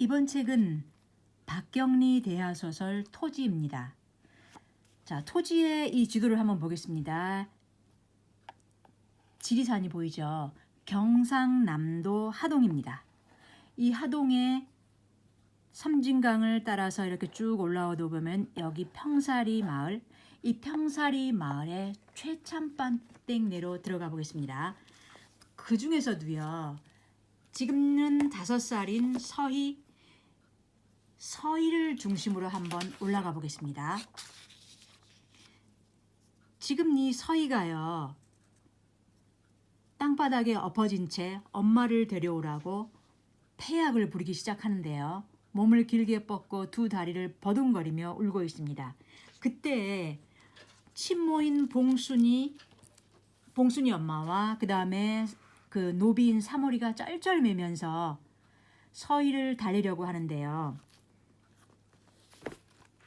이번 책은 박경리 대하소설 토지입니다. 자, 토지의 이 지도를 한번 보겠습니다. 지리산이 보이죠? 경상남도 하동입니다. 이 하동의 섬진강을 따라서 이렇게 쭉 올라오다 보면 여기 평사리 마을, 이 평사리 마을의 최참반댁내로 들어가 보겠습니다. 그 중에서도요, 지금은 5살인 서희를 중심으로 한번 올라가 보겠습니다. 지금 이 서희가요, 땅바닥에 엎어진 채 엄마를 데려오라고 패약을 부리기 시작하는데요. 몸을 길게 뻗고 두 다리를 버둥거리며 울고 있습니다. 그때 친모인 봉순이 엄마와 그 다음에 그 노비인 사모리가 쩔쩔매면서 서희를 달래려고 하는데요.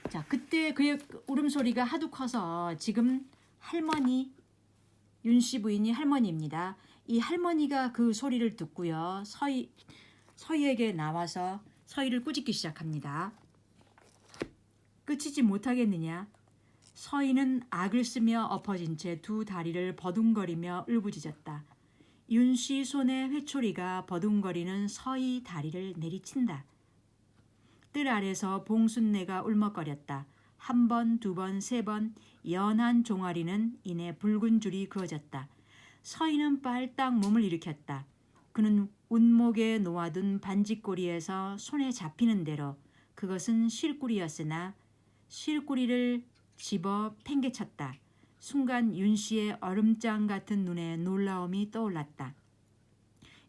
자, 그때 그의 울음소리가 하도 커서 지금 할머니, 윤씨 부인이 할머니입니다. 이 할머니가 그 소리를 듣고요, 서희에게 나와서 서희를 꾸짖기 시작합니다. 끝이지 못하겠느냐? 서희는 악을 쓰며 엎어진 채 두 다리를 버둥거리며 울부짖었다. 윤씨 손의 회초리가 버둥거리는 서희 다리를 내리친다. 뜰 아래서 봉순내가 울먹거렸다. 한 번, 두 번, 세 번 연한 종아리는 이내 붉은 줄이 그어졌다. 서희는 빨딱 몸을 일으켰다. 그는 운목에 놓아둔 반지꼬리에서 손에 잡히는 대로, 그것은 실꾸리였으나 실꾸리를 집어 팽개쳤다. 순간 윤씨의 얼음장 같은 눈에 놀라움이 떠올랐다.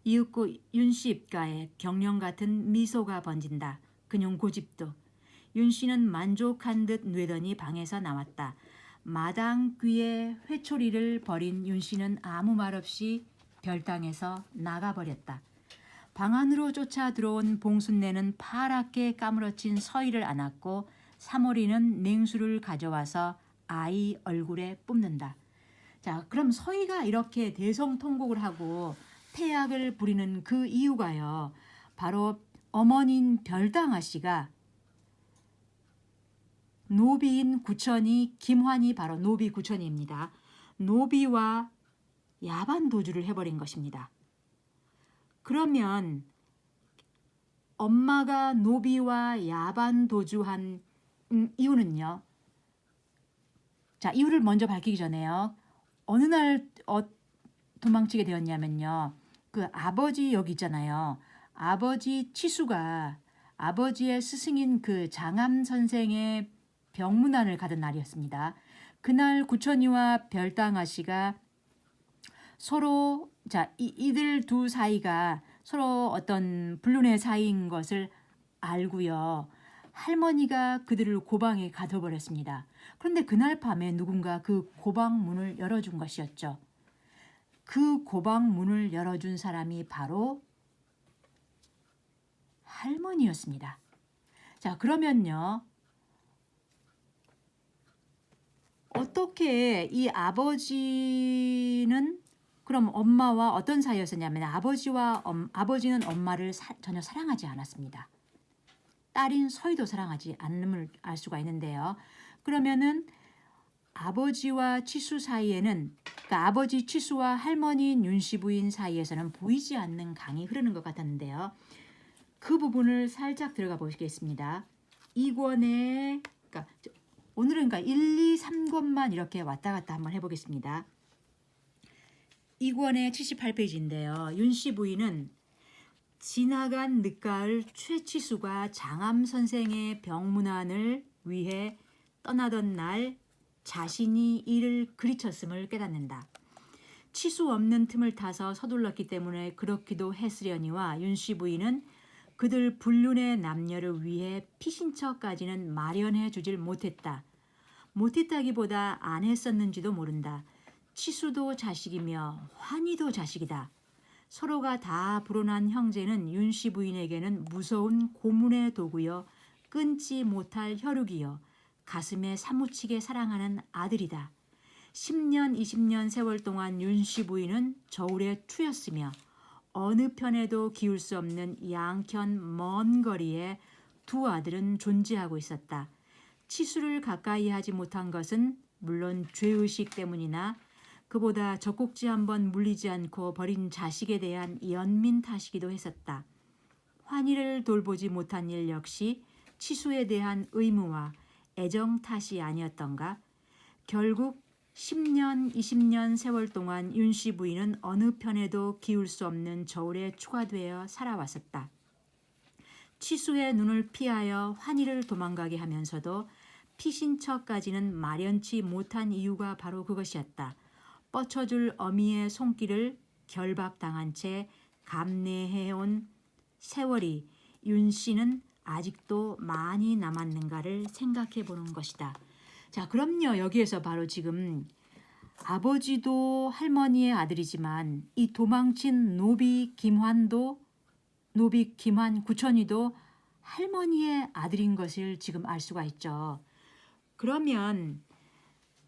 이윽고 윤씨 입가에 경련 같은 미소가 번진다. 그뇽 고집도. 윤씨는 만족한 듯 뇌더니 방에서 나왔다. 마당 귀에 회초리를 버린 윤씨는 아무 말 없이 별당에서 나가버렸다. 방 안으로 쫓아 들어온 봉순내는 파랗게 까무러친 서희를 안았고 사모리는 냉수를 가져와서 아이 얼굴에 뿜는다. 자, 그럼 서희가 이렇게 대성통곡을 하고 태약을 부리는 그 이유가요, 바로 어머니인 별당 아씨가 노비인 구천이, 김환이 바로 노비 구천이입니다. 노비와 야반 도주를 해버린 것입니다. 그러면 엄마가 노비와 야반 도주한 이유는요. 자, 이유를 먼저 밝히기 전에요, 어느 날 도망치게 되었냐면요, 그 아버지 여기 있잖아요. 아버지 치수가 아버지의 스승인 그 장암 선생의 병문안을 가던 날이었습니다. 그날 구천이와 별당 아씨가 서로, 자, 이들 두 사이가 서로 어떤 불륜의 사이인 것을 알고요, 할머니가 그들을 고방에 가둬버렸습니다. 그런데 그날 밤에 누군가 그 고방 문을 열어준 것이었죠. 그 고방 문을 열어준 사람이 바로 할머니였습니다. 자, 그러면요, 어떻게 이 아버지는 그럼 엄마와 어떤 사이였었냐면, 아버지는 엄마를 전혀 사랑하지 않았습니다. 딸인 서희도 사랑하지 않음을 알 수가 있는데요. 그러면은 아버지와 치수 사이에는, 그러니까 아버지 치수와 할머니인 윤씨 부인 사이에서는 보이지 않는 강이 흐르는 것 같았는데요. 그 부분을 살짝 들어가 보시겠습니다. 이 권에, 그러니까 오늘은 1, 2, 3권만 이렇게 왔다 갔다 한번 해보겠습니다. 이 권의 78페이지인데요. 윤씨 부인은 지나간 늦가을 최치수가 장암 선생의 병문안을 위해 떠나던 날 자신이 이를 그리쳤음을 깨닫는다. 치수 없는 틈을 타서 서둘렀기 때문에 그렇기도 했으려니와 윤씨 부인은 그들 불륜의 남녀를 위해 피신처까지는 마련해 주질 못했다기보다 안 했었는지도 모른다. 치수도 자식이며 환희도 자식이다. 서로가 다 불어난 형제는 윤씨 부인에게는 무서운 고문의 도구여 끊지 못할 혈육이여 가슴에 사무치게 사랑하는 아들이다. 10년 20년 세월 동안 윤씨 부인은 저울에 추였으며 어느 편에도 기울 수 없는 양편 먼 거리에 두 아들은 존재하고 있었다. 치수를 가까이 하지 못한 것은 물론 죄의식 때문이나 그보다 젖꼭지 한번 물리지 않고 버린 자식에 대한 연민 탓이기도 했었다. 환희를 돌보지 못한 일 역시 치수에 대한 의무와 애정 탓이 아니었던가. 결국 10년, 20년 세월 동안 윤씨 부인은 어느 편에도 기울 수 없는 저울에 초과되어 살아왔었다. 치수의 눈을 피하여 환희를 도망가게 하면서도 피신처까지는 마련치 못한 이유가 바로 그것이었다. 뻗쳐줄 어미의 손길을 결박당한 채 감내해온 세월이 윤씨는 아직도 많이 남았는가를 생각해 보는 것이다. 자, 그럼요. 여기에서 바로 지금 아버지도 할머니의 아들이지만 이 도망친 노비 김환 구천이도 할머니의 아들인 것을 지금 알 수가 있죠. 그러면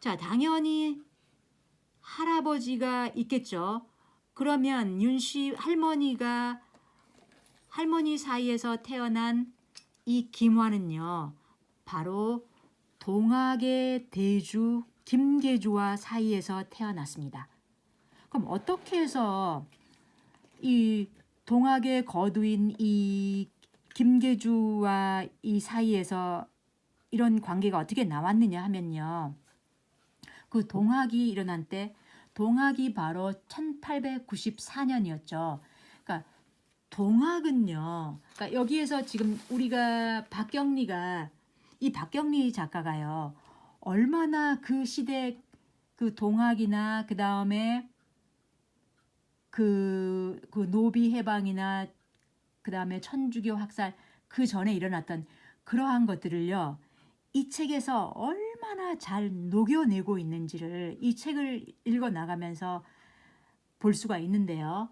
자, 당연히 할아버지가 있겠죠. 그러면 윤씨 할머니 사이에서 태어난 이 김환은요, 바로 동학의 대주 김계주와 사이에서 태어났습니다. 그럼 어떻게 해서 이 동학의 거두인 이 김계주와 이 사이에서 이런 관계가 어떻게 나왔느냐 하면요. 그 동학이 일어난 때 동학이 바로 1894년이었죠. 그러니까 동학은요. 그러니까 여기에서 지금 우리가 이 박경리 작가가요. 얼마나 그 시대 그 동학이나 그 다음에 그 노비 해방이나 그 다음에 천주교 학살 그 전에 일어났던 그러한 것들을요. 이 책에서 얼마나 잘 녹여내고 있는지를 이 책을 읽어 나가면서 볼 수가 있는데요.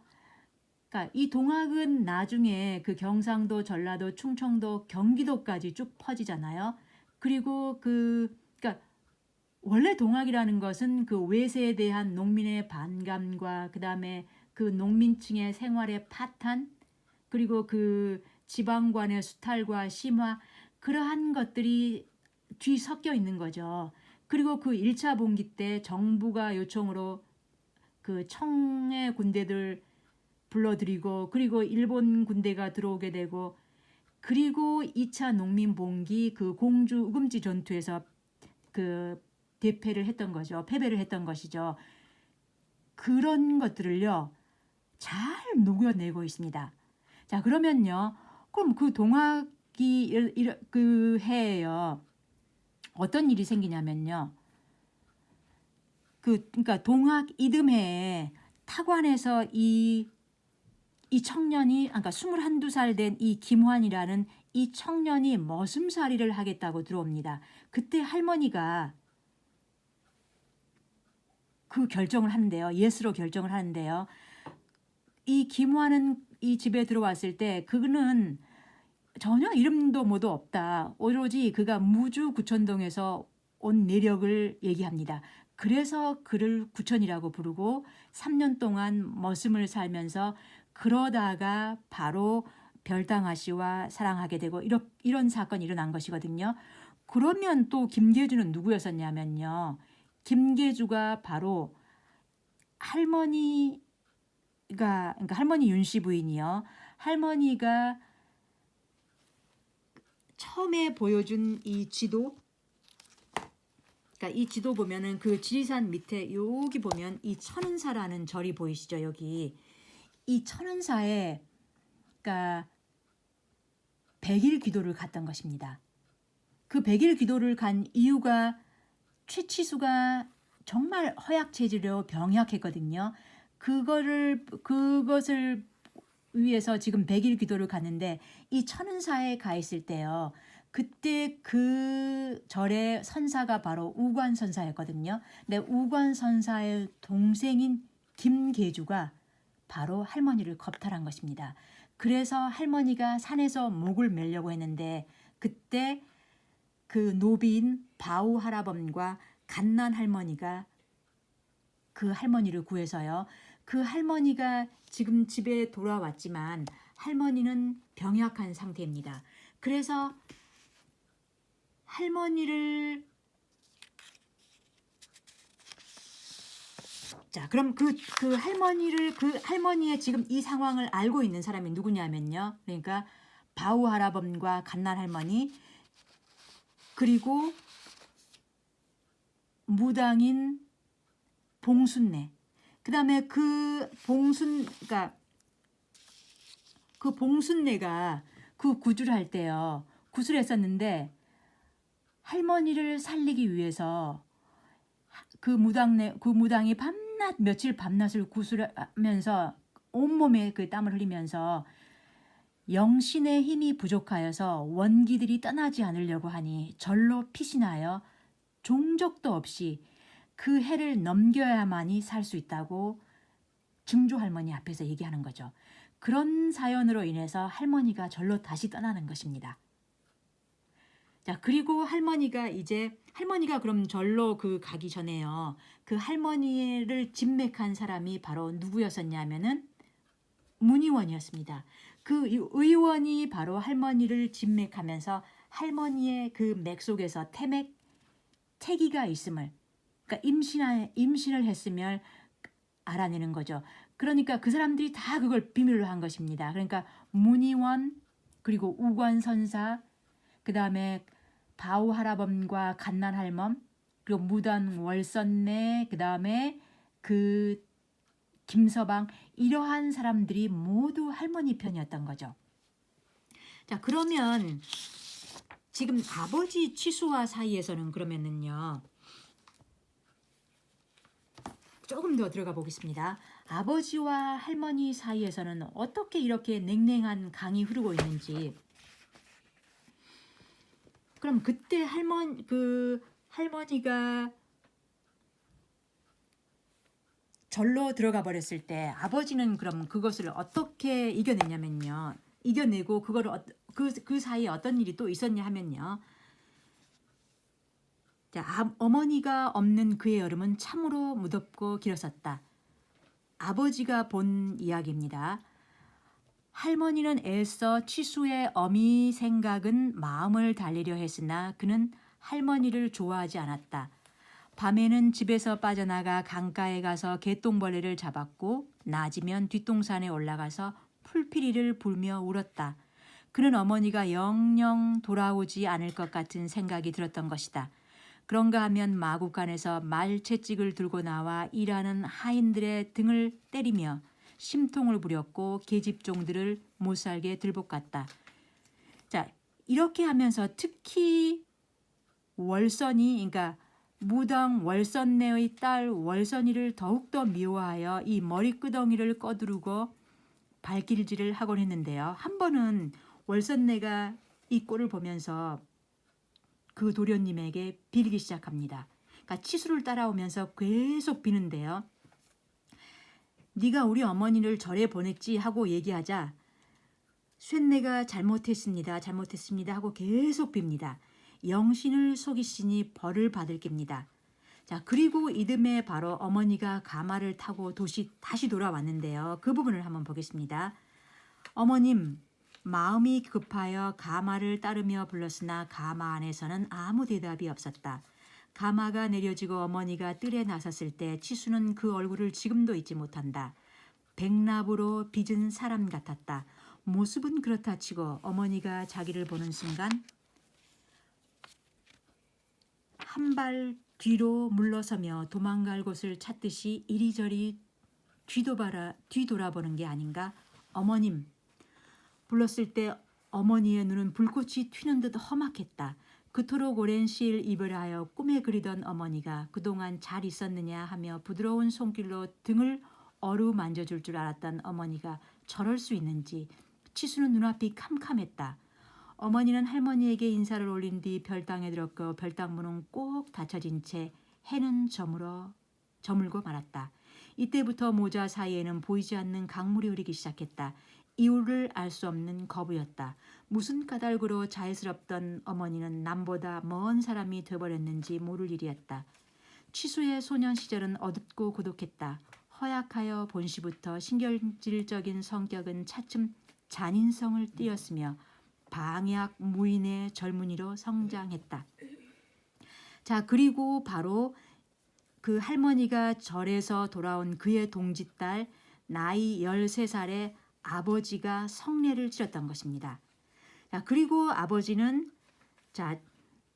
그러니까 이 동학은 나중에 그 경상도, 전라도, 충청도, 경기도까지 쭉 퍼지잖아요. 그리고 그러니까 원래 동학이라는 것은 그 외세에 대한 농민의 반감과 그 다음에 그 농민층의 생활의 파탄, 그리고 그 지방관의 수탈과 심화, 그러한 것들이 뒤섞여 있는 거죠. 그리고 그 1차 봉기 때 정부가 요청으로 그 청의 군대들 불러들이고 그리고 일본 군대가 들어오게 되고 그리고 2차 농민봉기 그 공주 우금지 전투에서 그 패배를 했던 것이죠. 그런 것들을요. 잘 녹여내고 있습니다. 자, 그러면요. 그럼 그 동학이 그 해에요. 어떤 일이 생기냐면요. 그러니까 동학 이듬해에 타관에서 이 청년이 그러니까 21~22살 된 이 김환이라는 이 청년이 머슴살이를 하겠다고 들어옵니다. 그때 할머니가 그 결정을 하는데요. 예스로 결정을 하는데요. 이 김환은 이 집에 들어왔을 때 그는 전혀 이름도 뭐도 없다. 오로지 그가 무주 구천동에서 온 내력을 얘기합니다. 그래서 그를 구천이라고 부르고 3년 동안 머슴을 살면서 그러다가 바로 별당아 씨와 사랑하게 되고 이런 사건이 일어난 것이거든요. 그러면 또 김계주는 누구였었냐면요. 김계주가 바로 그러니까 할머니 윤씨 부인이요. 할머니가 처음에 보여준 이 지도, 그러니까 이 지도 보면은 그 지리산 밑에 여기 보면 이 천은사라는 절이 보이시죠? 여기 이 천은사에 그러니까 100일 기도를 갔던 것입니다. 그 100일 기도를 간 이유가 최치수가 정말 허약체질로 병약했거든요. 그것을 위해서 지금 100일 기도를 갔는데 이 천은사에 가 있을 때요. 그때 그 절의 선사가 바로 우관선사였거든요. 근데 우관선사의 동생인 김계주가 바로 할머니를 겁탈한 것입니다. 그래서 할머니가 산에서 목을 매려고 했는데 그때 그 노비인 바우 할아범과 갓난 할머니가 그 할머니를 구해서요. 그 할머니가 지금 집에 돌아왔지만 할머니는 병약한 상태입니다. 그래서 할머니를 자, 그럼 그 할머니의 지금 이 상황을 알고 있는 사람이 누구냐면요. 그러니까 바우 할아범과 갓난 할머니, 그리고 무당인 봉순네. 그다음에 그러니까 그 봉순네가 그 구주를 할 때요. 구슬을 했었는데 할머니를 살리기 위해서 그 무당이 며칠 밤낮을 구슬하면서 온몸에 그 땀을 흘리면서 영신의 힘이 부족하여서 원기들이 떠나지 않으려고 하니 절로 피신하여 종적도 없이 그 해를 넘겨야만이 살 수 있다고 증조 할머니 앞에서 얘기하는 거죠. 그런 사연으로 인해서 할머니가 절로 다시 떠나는 것입니다. 자, 그리고 할머니가 그럼 절로 가기 전에요. 그 할머니를 진맥한 사람이 바로 누구였었냐면은 문의원이었습니다. 그 의원이 바로 할머니를 진맥하면서 할머니의 그 맥 속에서 태기가 있음을, 그러니까 임신을 했으면 알아내는 거죠. 그러니까 그 사람들이 다 그걸 비밀로 한 것입니다. 그러니까 문의원, 그리고 우관선사, 그 다음에 바우 할아범과 갓난 할멈, 그리고 무단 월선내, 그 다음에 그 김서방, 이러한 사람들이 모두 할머니 편이었던 거죠. 자, 그러면 지금 아버지 치수와 사이에서는 그러면은요, 조금 더 들어가 보겠습니다. 아버지와 할머니 사이에서는 어떻게 이렇게 냉랭한 강이 흐르고 있는지. 그럼 그때 할머니가 절로 들어가 버렸을 때 아버지는 그럼 그것을 어떻게 이겨내냐면요. 이겨내고 그거를 그 사이에 어떤 일이 또 있었냐 하면요. 자, 어머니가 없는 그의 여름은 참으로 무덥고 길었었다. 아버지가 본 이야기입니다. 할머니는 애써 치수의 어미 생각은 마음을 달래려 했으나 그는 할머니를 좋아하지 않았다. 밤에는 집에서 빠져나가 강가에 가서 개똥벌레를 잡았고 낮이면 뒷동산에 올라가서 풀피리를 불며 울었다. 그는 어머니가 영영 돌아오지 않을 것 같은 생각이 들었던 것이다. 그런가 하면 마구간에서 말채찍을 들고 나와 일하는 하인들의 등을 때리며 심통을 부렸고 계집종들을 못살게 들볶았다. 자, 이렇게 하면서 특히 그러니까 무당 월선내의 딸 월선이를 더욱더 미워하여 이 머리끄덩이를 꺼두르고 발길질을 하곤 했는데요. 한 번은 월선내가 이 꼴을 보면서 그 도련님에게 빌기 시작합니다. 그러니까 치수를 따라오면서 계속 비는데요. 네가 우리 어머니를 절에 보냈지 하고 얘기하자 쇳내가 잘못했습니다 하고 계속 빕니다. 영신을 속이시니 벌을 받을 깁니다. 자, 그리고 이듬해 바로 어머니가 가마를 타고 다시 돌아왔는데요. 그 부분을 한번 보겠습니다. 어머님, 마음이 급하여 가마를 따르며 불렀으나 가마 안에서는 아무 대답이 없었다. 가마가 내려지고 어머니가 뜰에 나섰을 때 치수는 그 얼굴을 지금도 잊지 못한다. 백납으로 빚은 사람 같았다. 모습은 그렇다 치고 어머니가 자기를 보는 순간 한 발 뒤로 물러서며 도망갈 곳을 찾듯이 이리저리 뒤돌아보는 게 아닌가. 어머님, 불렀을 때 어머니의 눈은 불꽃이 튀는 듯 험악했다. 그토록 오랜 시일 이별하여 꿈에 그리던 어머니가 그동안 잘 있었느냐 하며 부드러운 손길로 등을 어루만져줄 줄 알았던 어머니가 저럴 수 있는지 치수는 눈앞이 캄캄했다. 어머니는 할머니에게 인사를 올린 뒤 별당에 들었고 별당문은 꼭 닫혀진 채 해는 저물고 말았다. 이때부터 모자 사이에는 보이지 않는 강물이 흐르기 시작했다. 이유를 알 수 없는 거부였다. 무슨 까닭으로 자애스럽던 어머니는 남보다 먼 사람이 되어버렸는지 모를 일이었다. 치수의 소년 시절은 어둡고 고독했다. 허약하여 본시부터 신경질적인 성격은 차츰 잔인성을 띠었으며 방약 무인의 젊은이로 성장했다. 자, 그리고 바로 그 할머니가 절에서 돌아온 그의 동짓딸 나이 13살의 아버지가 성례를 치렀던 것입니다. 자, 그리고 아버지는 자,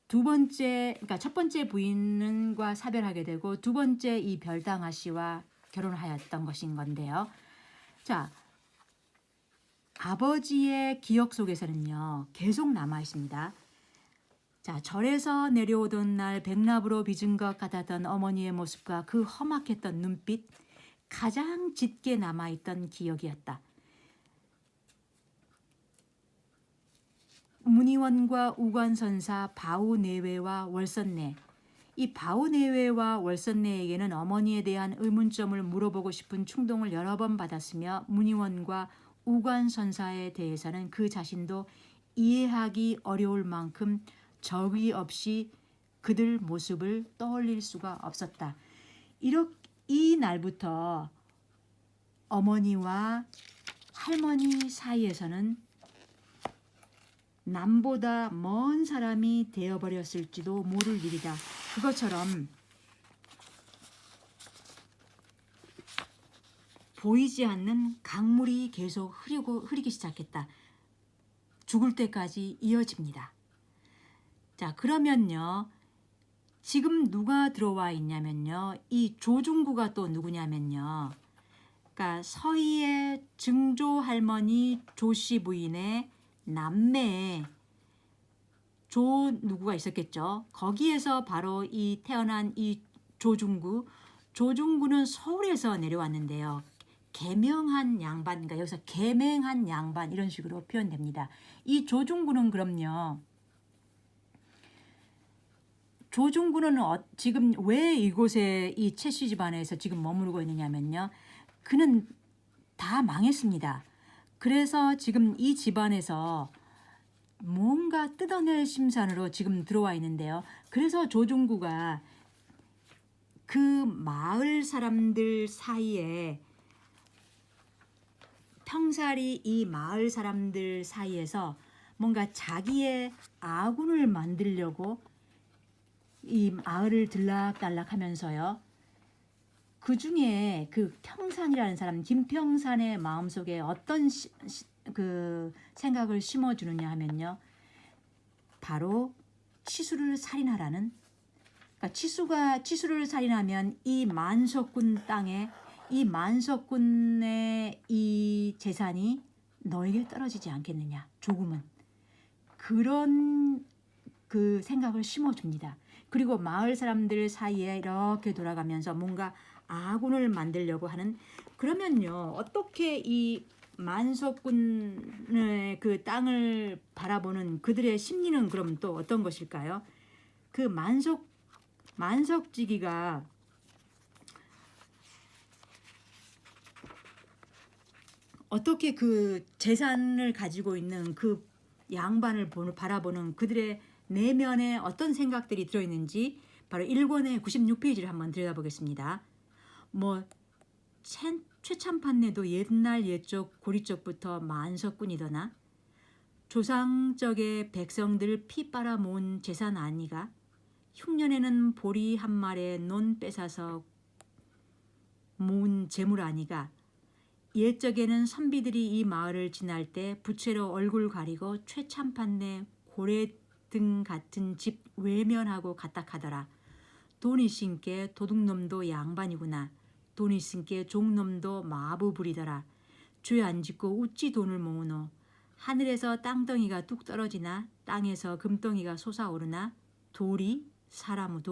그러니까 첫 번째 부인과 사별하게 되고 두 번째 이 별당아 씨와 결혼하였던 것인 건데요. 자, 아버지의 기억 속에서는요, 계속 남아 있습니다. 자, 절에서 내려오던 날 백납으로 빚은 것 같았던 어머니의 모습과 그 험악했던 눈빛, 가장 짙게 남아있던 기억이었다. 문희원과 우관선사 바우내외와 월선내, 이 바우내외와 월선내에게는 어머니에 대한 의문점을 물어보고 싶은 충동을 여러 번 받았으며 문희원과 우관선사에 대해서는 그 자신도 이해하기 어려울 만큼 적의 없이 그들 모습을 떠올릴 수가 없었다. 이 날부터 어머니와 할머니 사이에서는 남보다 먼 사람이 되어버렸을지도 모를 일이다. 그것처럼 보이지 않는 강물이 계속 흐르기 시작했다. 죽을 때까지 이어집니다. 자, 그러면요. 지금 누가 들어와 있냐면요. 이 조중구가 또 누구냐면요. 그러니까 서희의 증조 할머니 조씨 부인의 남매 조 누구가 있었겠죠. 거기에서 바로 이 태어난 이 조중구는 서울에서 내려왔는데요. 개명한 양반, 그러니까 여기서 개맹한 양반 이런 식으로 표현됩니다. 이 조중구는 그럼요. 조중구는 지금 왜 이곳에 이 채씨 집안에서 지금 머무르고 있느냐면요. 그는 다 망했습니다. 그래서 지금 이 집안에서 뭔가 뜯어낼 심산으로 지금 들어와 있는데요. 그래서 조중구가 그 마을 사람들 사이에 평살이 이 마을 사람들 사이에서 뭔가 자기의 아군을 만들려고 이 마을을 들락달락 하면서요. 그 중에 그 평산이라는 사람, 김평산의 마음속에 어떤 그 생각을 심어주느냐 하면요. 바로 치수를 살인하라는, 그러니까 치수를 살인하면 이 만석군 땅에 이 만석군의 이 재산이 너에게 떨어지지 않겠느냐. 조금은. 그런 그 생각을 심어줍니다. 그리고 마을 사람들 사이에 이렇게 돌아가면서 뭔가 아군을 만들려고 하는, 그러면요. 어떻게 이 만석군의 그 땅을 바라보는 그들의 심리는 그럼 또 어떤 것일까요? 그 만석지기가 어떻게 그 재산을 가지고 있는 그 양반을 바라보는 그들의 내면에 어떤 생각들이 들어있는지 바로 1권의 96페이지를 한번 들여다보겠습니다. 최참판내도 옛날 옛적 고리적부터 만석군이더나 조상적의 백성들 피 빨아모은 재산 아니가 흉년에는 보리 한 마리에 논 뺏어서 모은 재물 아니가 옛적에는 선비들이 이 마을을 지날 때 부채로 얼굴 가리고 최참판내 고래 등 같은 집 외면하고 갔다카더라. 돈 있신께 도둑놈도 양반이구나. 돈 있신께 종놈도 마부 부리더라. 죄 안 짓고 어찌 돈을 모으노. 하늘에서 땅덩이가 뚝 떨어지나 땅에서 금덩이가 솟아오르나 사람의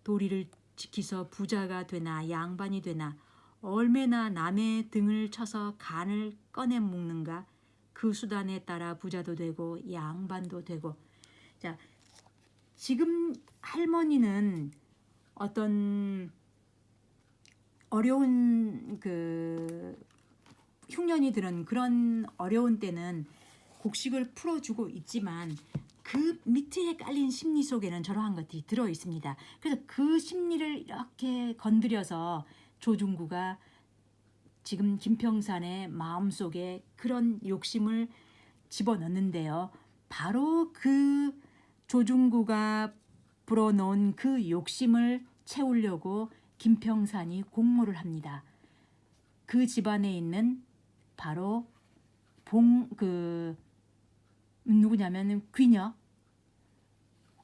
도리를 지키서 부자가 되나 양반이 되나 얼마나 남의 등을 쳐서 간을 꺼내 먹는가. 그 수단에 따라 부자도 되고 양반도 되고. 자, 지금 할머니는 어떤 어려운 그 흉년이 들은 그런 어려운 때는 곡식을 풀어주고 있지만 그 밑에 깔린 심리 속에는 저러한 것들이 들어 있습니다. 그래서 그 심리를 이렇게 건드려서 조중구가 지금 김평산의 마음속에 그런 욕심을 집어넣는데요. 바로 그 조중구가 불어넣은 그 욕심을 채우려고 김평산이 공모를 합니다. 그 집안에 있는 바로 누구냐면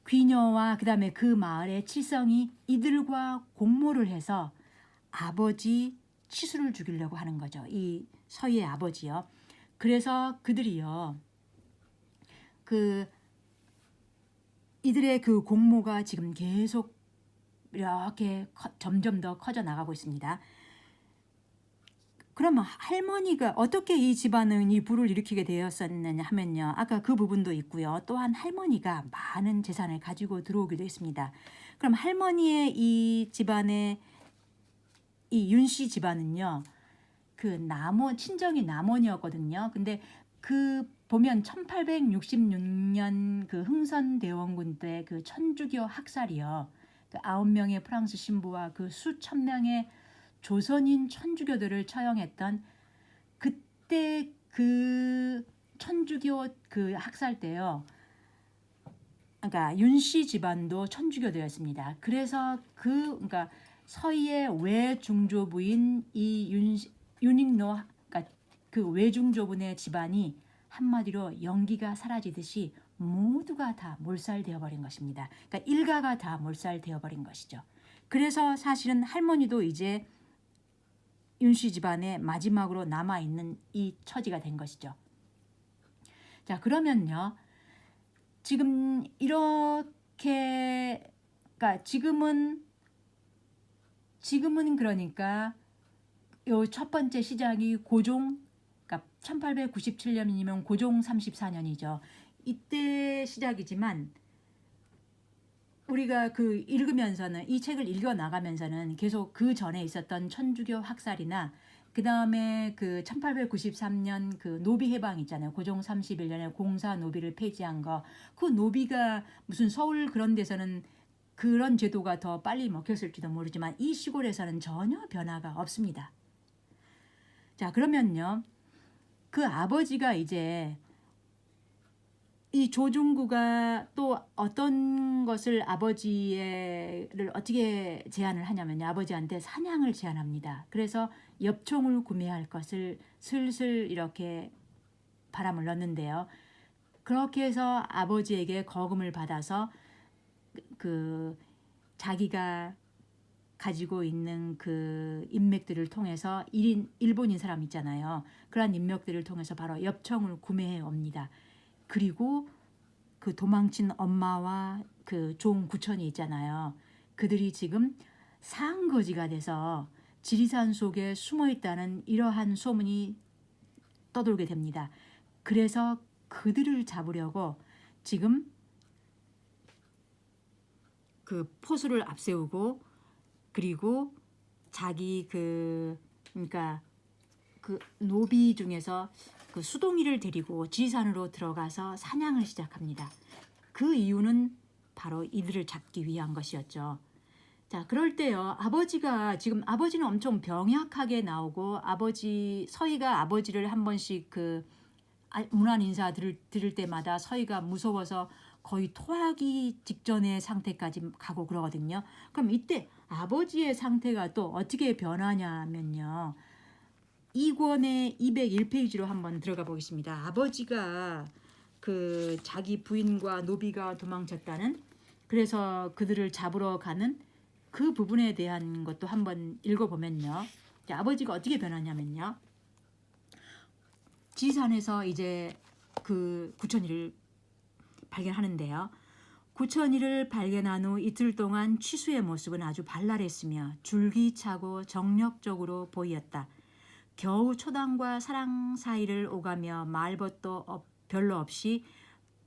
귀녀와 그 다음에 그 마을의 칠성이 이들과 공모를 해서 아버지 치수를 죽이려고 하는 거죠. 이 서희의 아버지요. 그래서 그들이요. 이들의 그 공모가 지금 계속 이렇게 점점 더 커져 나가고 있습니다. 그러면 할머니가 어떻게 이 집안은 이 불을 일으키게 되었었느냐 하면요. 아까 그 부분도 있고요. 또한 할머니가 많은 재산을 가지고 들어오기도 했습니다. 그럼 할머니의 이 집안의 이 윤씨 집안은요. 친정이 남원이었거든요. 근데 보면 1866년 그 흥선대원군 때 그 천주교 학살이요. 그 9명의 프랑스 신부와 그 수천 명의 조선인 천주교들을 처형했던 그때 그 천주교 그 학살 때요. 그러니까 윤씨 집안도 천주교되었습니다. 그래서 그러니까 서희의 외중조부인 이 윤익로, 그러니까 그 외중조분의 집안이 한마디로 연기가 사라지듯이 모두가 다 몰살되어 버린 것입니다. 그러니까 일가가 다 몰살되어 버린 것이죠. 그래서 사실은 할머니도 이제 윤씨 집안의 마지막으로 남아있는 이 처지가 된 것이죠. 자, 그러면요. 지금 이렇게, 그러니까 지금은 그러니까 요 첫 번째 시작이 고종, 그러니까 1897년이면 고종 34년이죠. 이때 시작이지만 우리가 읽으면서는 이 책을 읽어 나가면서는 계속 그 전에 있었던 천주교 학살이나 그 다음에 그 1893년 그 노비 해방 있잖아요. 고종 31년에 공사 노비를 폐지한 거. 그 노비가 무슨 서울 그런 데서는 그런 제도가 더 빨리 먹혔을지도 모르지만 이 시골에서는 전혀 변화가 없습니다. 자, 그러면요. 그 아버지가 이제 이 조중구가 또 어떤 것을 아버지를 어떻게 제안을 하냐면요. 아버지한테 사냥을 제안합니다. 그래서 엽총을 구매할 것을 슬슬 이렇게 바람을 넣는데요. 그렇게 해서 아버지에게 거금을 받아서 자기가 가지고 있는 그 인맥들을 통해서 일본인 사람 있잖아요. 그러한 인맥들을 통해서 바로 엽총을 구매해 옵니다. 그리고 그 도망친 엄마와 그 종 구천이 있잖아요. 그들이 지금 상거지가 돼서 지리산 속에 숨어 있다는 이러한 소문이 떠돌게 됩니다. 그래서 그들을 잡으려고 지금 그 포수를 앞세우고 그리고 자기 그러니까 그 노비 중에서 그 수동이를 데리고 지리산으로 들어가서 사냥을 시작합니다. 그 이유는 바로 이들을 잡기 위한 것이었죠. 자, 그럴 때요. 아버지는 엄청 병약하게 나오고 서희가 아버지를 한 번씩 문안 인사 들을 때마다 서희가 무서워서 거의 토하기 직전의 상태까지 가고 그러거든요. 그럼 이때 아버지의 상태가 또 어떻게 변하냐면요. 2권의 201페이지로 한번 들어가 보겠습니다. 아버지가 자기 부인과 노비가 도망쳤다는 그래서 그들을 잡으러 가는 그 부분에 대한 것도 한번 읽어보면요. 아버지가 어떻게 변하냐면요. 지산에서 이제 그 구천이를 발견하는데요. 구천이를 발견한 후 이틀 동안 취수의 모습은 아주 발랄했으며 줄기차고 정력적으로 보였다. 겨우 초당과 사랑 사이를 오가며 말벗도 별로 없이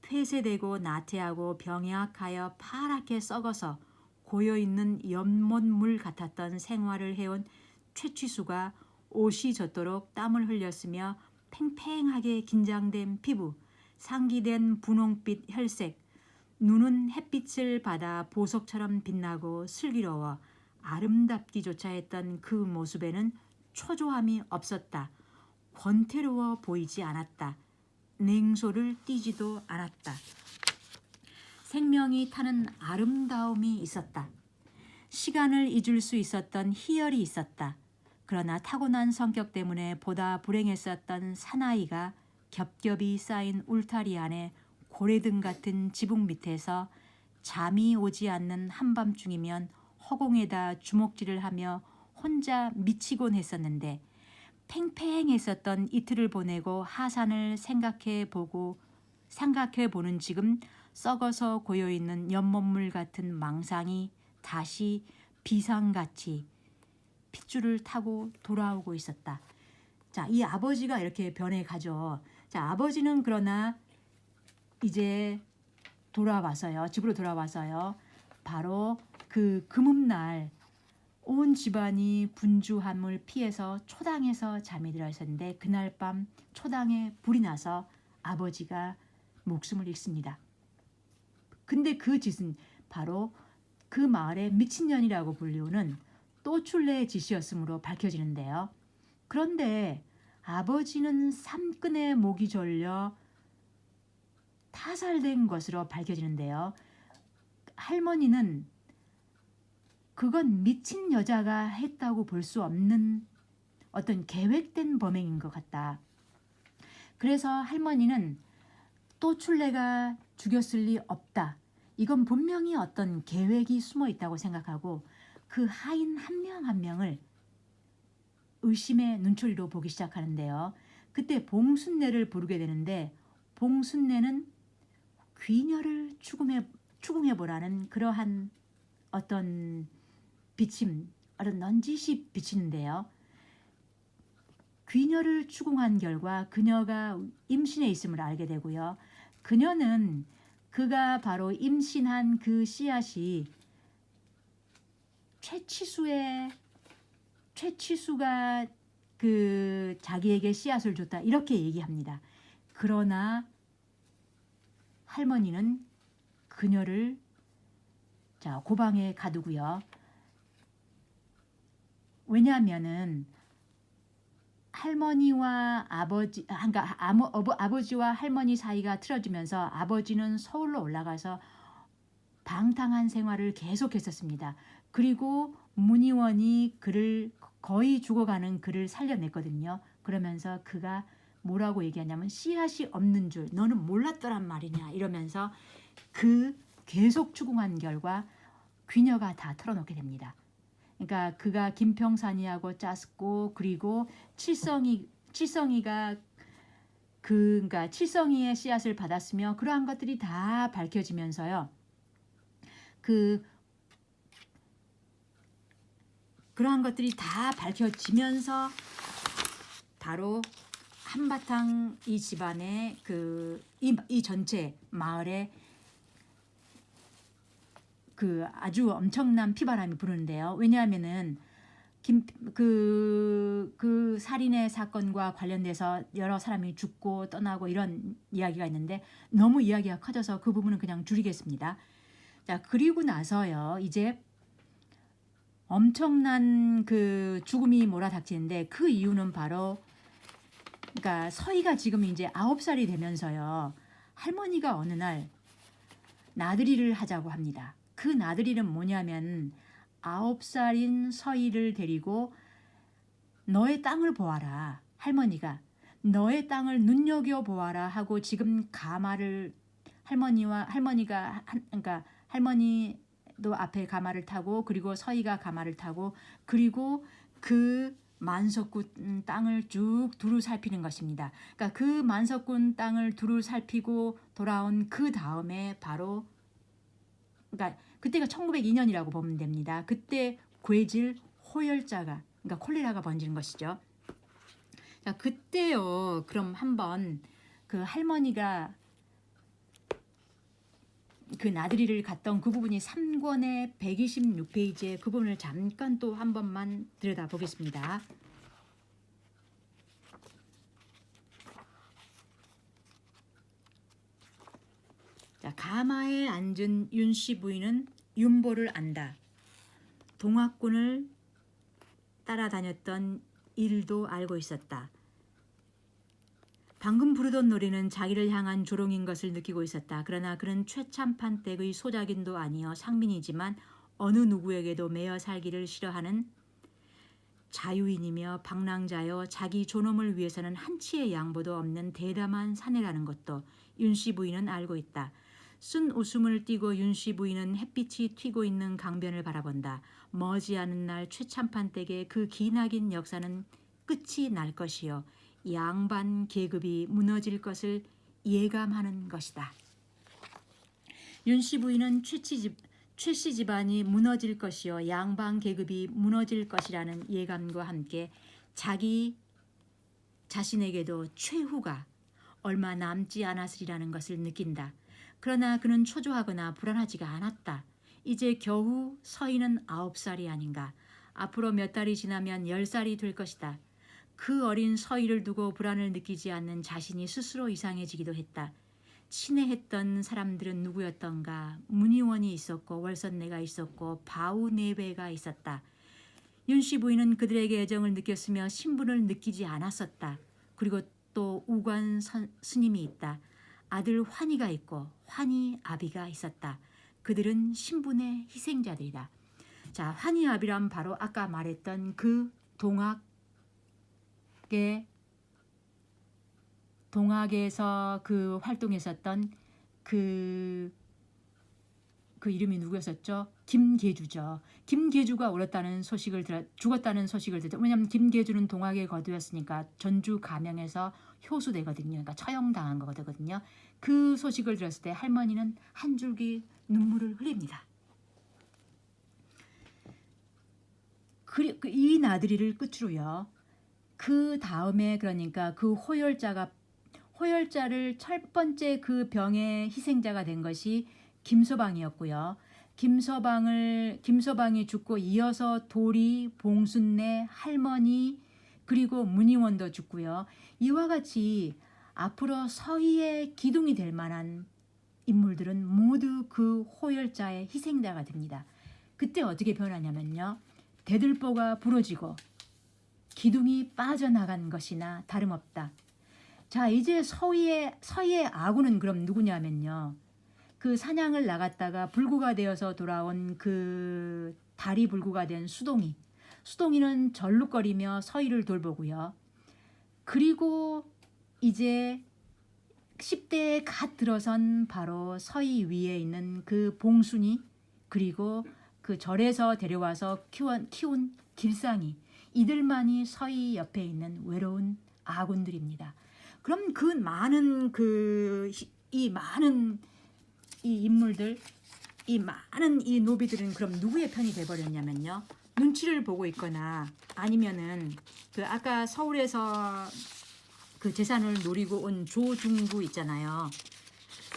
폐쇄되고 나태하고 병약하여 파랗게 썩어서 고여있는 연못물 같았던 생활을 해온 최취수가 옷이 젖도록 땀을 흘렸으며 팽팽하게 긴장된 피부, 상기된 분홍빛 혈색, 눈은 햇빛을 받아 보석처럼 빛나고 슬기로워 아름답기조차 했던 그 모습에는 초조함이 없었다. 권태로워 보이지 않았다. 냉소를 띠지도 않았다. 생명이 타는 아름다움이 있었다. 시간을 잊을 수 있었던 희열이 있었다. 그러나 타고난 성격 때문에 보다 불행했었던 사나이가 겹겹이 쌓인 울타리 안에 고래등 같은 지붕 밑에서 잠이 오지 않는 한밤중이면 허공에다 주먹질을 하며 혼자 미치곤 했었는데 팽팽했었던 이틀을 보내고 하산을 생각해 보는 지금 썩어서 고여있는 연못물 같은 망상이 다시 비상같이 핏줄을 타고 돌아오고 있었다. 자, 이 아버지가 이렇게 변해가죠. 자, 아버지는 그러나 이제 돌아와서요. 집으로 돌아와서요. 바로 그 금음날 온 집안이 분주함을 피해서 초당에서 잠이 들어 있었는데 그날 밤 초당에 불이 나서 아버지가 목숨을 잃습니다. 근데 그 짓은 바로 그 마을의 미친년이라고 불리우는 또출레의 짓이었으므로 밝혀지는데요. 그런데 아버지는 삼끈에 목이 졸려 타살된 것으로 밝혀지는데요. 할머니는 그건 미친 여자가 했다고 볼 수 없는 어떤 계획된 범행인 것 같다. 그래서 할머니는 또출레가 죽였을 리 없다. 이건 분명히 어떤 계획이 숨어 있다고 생각하고 그 하인 한 명 한 명을 의심의 눈초리로 보기 시작하는데요. 그때 봉순내를 부르게 되는데 봉순내는 귀녀를 추궁해보라는 그러한 어떤 비침, 어떤 넌지시 비치는데요. 귀녀를 추궁한 결과 그녀가 임신해 있음을 알게 되고요. 그녀는 그가 바로 임신한 그 씨앗이 최치수가 그 자기에게 씨앗을 줬다 이렇게 얘기합니다. 그러나 할머니는 그녀를 고방에 가두고요. 왜냐하면은 할머니와 아버지와 할머니 사이가 틀어지면서 아버지는 서울로 올라가서 방탕한 생활을 계속했었습니다. 그리고 문희원이 그를 거의 죽어가는 그를 살려냈거든요. 그러면서 그가 뭐라고 얘기하냐면 씨앗이 없는 줄 너는 몰랐더란 말이냐 이러면서 그 계속 추궁한 결과 귀녀가 다 털어놓게 됩니다. 그러니까 그가 김평산이하고 짰고 그리고 칠성이가 그러니까 칠성이의 씨앗을 받았으며 그러한 것들이 다 밝혀지면서요. 그러한 것들이 다 밝혀지면서 바로 한바탕 이 집안의 이 전체 마을에 아주 엄청난 피바람이 부는데요. 왜냐하면은 그 살인의 사건과 관련돼서 여러 사람이 죽고 떠나고 이런 이야기가 있는데 너무 이야기가 커져서 그 부분은 그냥 줄이겠습니다. 자, 그리고 나서요. 이제 엄청난 그 죽음이 몰아닥치는데 그 이유는 바로 그러니까 서희가 지금 이제 9살이 되면서요. 할머니가 어느 날 나들이를 하자고 합니다. 그 나들이는 뭐냐면 9살인 서희를 데리고 너의 땅을 보아라. 할머니가 너의 땅을 눈여겨보아라 하고 지금 가마를 그러니까 할머니도 앞에 가마를 타고 그리고 서희가 가마를 타고 그리고 그 만석군 땅을 쭉 두루 살피는 것입니다. 그러니까 그 만석군 땅을 두루 살피고 돌아온 그 다음에 바로 그러니까 그때가 1902년이라고 보면 됩니다. 그때 괴질 호열자가 그러니까 콜레라가 번지는 것이죠. 자, 그때요. 그럼 한번 그 할머니가 그 나들이를 갔던 그 부분이 3권의 126페이지에 그 부분을 잠깐 또 한 번만 들여다보겠습니다. 자, 가마에 앉은 윤씨 부인은 윤보를 안다. 동학군을 따라다녔던 일도 알고 있었다. 방금 부르던 노래는 자기를 향한 조롱인 것을 느끼고 있었다. 그러나 그는 최참판 댁의 소작인도 아니여 상민이지만 어느 누구에게도 매여 살기를 싫어하는 자유인이며 방랑자여 자기 존엄을 위해서는 한치의 양보도 없는 대담한 사내라는 것도 윤씨 부인은 알고 있다. 쓴 웃음을 띠고 윤씨 부인은 햇빛이 튀고 있는 강변을 바라본다. 머지않은 날 최참판 댁의 그 기나긴 역사는 끝이 날 것이요 양반 계급이 무너질 것을 예감하는 것이다. 윤씨 부인은 최씨 집안이 무너질 것이요 양반 계급이 무너질 것이라는 예감과 함께 자기 자신에게도 최후가 얼마 남지 않았으리라는 것을 느낀다. 그러나 그는 초조하거나 불안하지가 않았다. 이제 겨우 서희는 9살이 아닌가. 앞으로 몇 달이 지나면 10살이 될 것이다. 그 어린 서희를 두고 불안을 느끼지 않는 자신이 스스로 이상해지기도 했다. 친애했던 사람들은 누구였던가. 문희원이 있었고 월선내가 있었고 바우네베가 있었다. 윤씨 부인은 그들에게 애정을 느꼈으며 신분을 느끼지 않았었다. 그리고 또 우관 스님이 있다. 아들 환희가 있고 환희 아비가 있었다. 그들은 신분의 희생자들이다. 자, 환희 아비란 바로 아까 말했던 그 동학에서 그 활동했었던 그 이름이 누구였었죠? 김계주죠. 김계주가 죽었다는 소식을 듣죠. 왜냐하면 김계주는 동학의 거두였으니까 전주 가명에서 효수되거든요. 그러니까 처형당한 거거든요. 그 소식을 들었을 때 할머니는 한 줄기 눈물을 흘립니다. 이 나들이를 끝으로요. 그 다음에 그러니까 그 호열자를 첫 번째 그 병의 희생자가 된 것이 김서방이었고요. 김서방이 죽고 이어서 도리, 봉순내, 할머니 그리고 문희원도 죽고요. 이와 같이 앞으로 서희의 기둥이 될 만한 인물들은 모두 그 호열자의 희생자가 됩니다. 그때 어떻게 변하냐면요. 대들보가 부러지고 기둥이 빠져나간 것이나 다름없다. 자, 이제 서희의 아군은 그럼 누구냐면요. 그 사냥을 나갔다가 불구가 되어서 돌아온 그 다리 불구가 된 수동이는 절룩거리며 서희를 돌보고요. 그리고 이제 10대에 갓 들어선 바로 서희 위에 있는 그 봉순이 그리고 그 절에서 데려와서 키운 길상이 이들만이 서희 옆에 있는 외로운 아군들입니다. 그럼 그 많은 이 인물들, 이 많은 이 노비들은 그럼 누구의 편이 돼버렸냐면요. 눈치를 보고 있거나 아니면은 그 아까 서울에서 그 재산을 노리고 온 조중구 있잖아요.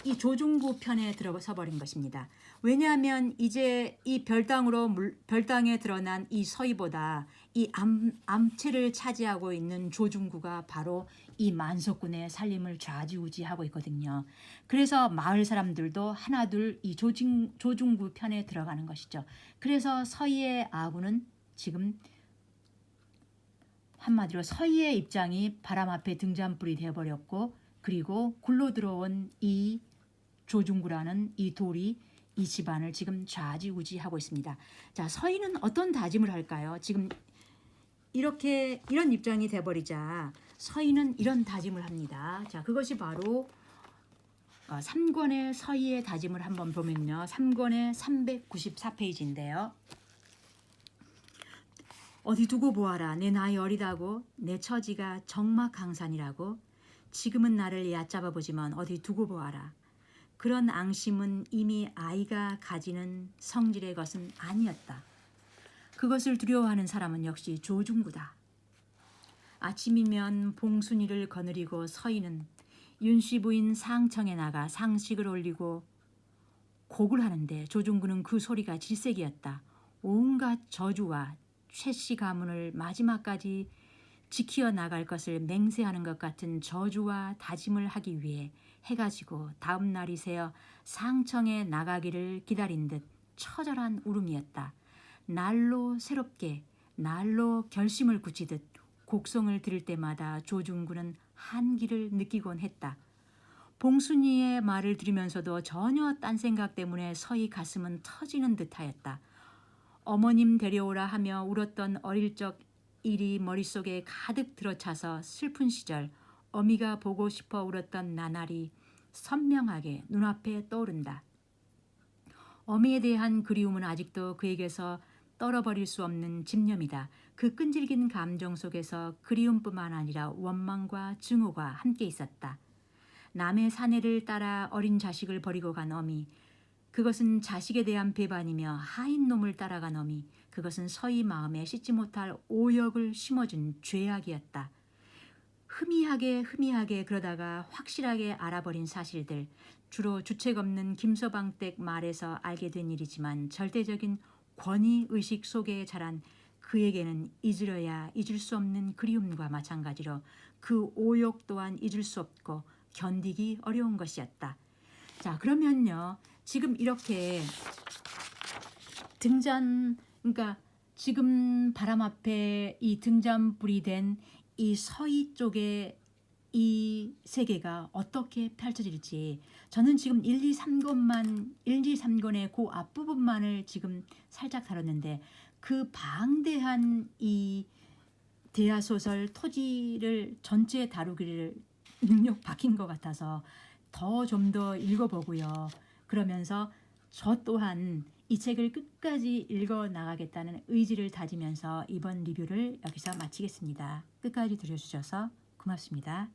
이 조중구 편에 들어서 버린 것입니다. 왜냐하면 이제 이 별당에 드러난 이 서희보다 이 암체를 차지하고 있는 조중구가 바로 이 만석군의 살림을 좌지우지하고 있거든요. 그래서 마을 사람들도 하나둘 이 조중구 편에 들어가는 것이죠. 그래서 서희의 아군은 지금 한마디로 서희의 입장이 바람 앞에 등잔불이 되어버렸고 그리고 굴러 들어온 이 조중구라는 이 돌이 이 집안을 지금 좌지우지하고 있습니다. 자, 서희는 어떤 다짐을 할까요? 지금 이런 입장이 돼버리자 서희는 이런 다짐을 합니다. 자, 그것이 바로 3권의 서희의 다짐을 한번 보면요. 3권의 394페이지인데요. 어디 두고 보아라. 내 나이 어리다고 내 처지가 적막강산이라고 지금은 나를 얕잡아 보지만 어디 두고 보아라. 그런 앙심은 이미 아이가 가지는 성질의 것은 아니었다. 그것을 두려워하는 사람은 역시 조중구다. 아침이면 봉순이를 거느리고 서희는 윤씨 부인 상청에 나가 상식을 올리고 곡을 하는데 조중구는 그 소리가 질색이었다. 온갖 저주와 최씨 가문을 마지막까지 지키어 나갈 것을 맹세하는 것 같은 저주와 다짐을 하기 위해 해가 지고 다음 날이 새어 상청에 나가기를 기다린 듯 처절한 울음이었다. 날로 새롭게 날로 결심을 굳히듯 곡성을 들을 때마다 조중구는 한기를 느끼곤 했다. 봉순이의 말을 들으면서도 전혀 딴 생각 때문에 서희 가슴은 터지는 듯하였다. 어머님 데려오라 하며 울었던 어릴 적 일이 머릿속에 가득 들어차서 슬픈 시절, 어미가 보고 싶어 울었던 나날이 선명하게 눈앞에 떠오른다. 어미에 대한 그리움은 아직도 그에게서 떨어버릴 수 없는 집념이다. 그 끈질긴 감정 속에서 그리움뿐만 아니라 원망과 증오가 함께 있었다. 남의 사내를 따라 어린 자식을 버리고 간 어미, 그것은 자식에 대한 배반이며 하인 놈을 따라간 어미, 그것은 서희 마음에 씻지 못할 오역을 심어준 죄악이었다. 흐미하게 그러다가 확실하게 알아버린 사실들, 주로 주책 없는 김서방댁 말에서 알게 된 일이지만 절대적인 권위의식 속에 자란 그에게는 잊으려야 잊을 수 없는 그리움과 마찬가지로 그 오욕 또한 잊을 수 없고 견디기 어려운 것이었다. 자, 그러면요. 지금 이렇게 그러니까 지금 바람 앞에 이 등잔불이 된 이 서희 쪽의 이 세계가 어떻게 펼쳐질지 저는 지금 1, 2, 3권의 그 앞부분만을 지금 살짝 다뤘는데 그 방대한 이 대하소설 토지를 전체 다루기를 능력 박힌 것 같아서 좀 더 읽어보고요. 그러면서 저 또한 이 책을 끝까지 읽어 나가겠다는 의지를 다지면서 이번 리뷰를 여기서 마치겠습니다. 끝까지 들어주셔서 고맙습니다.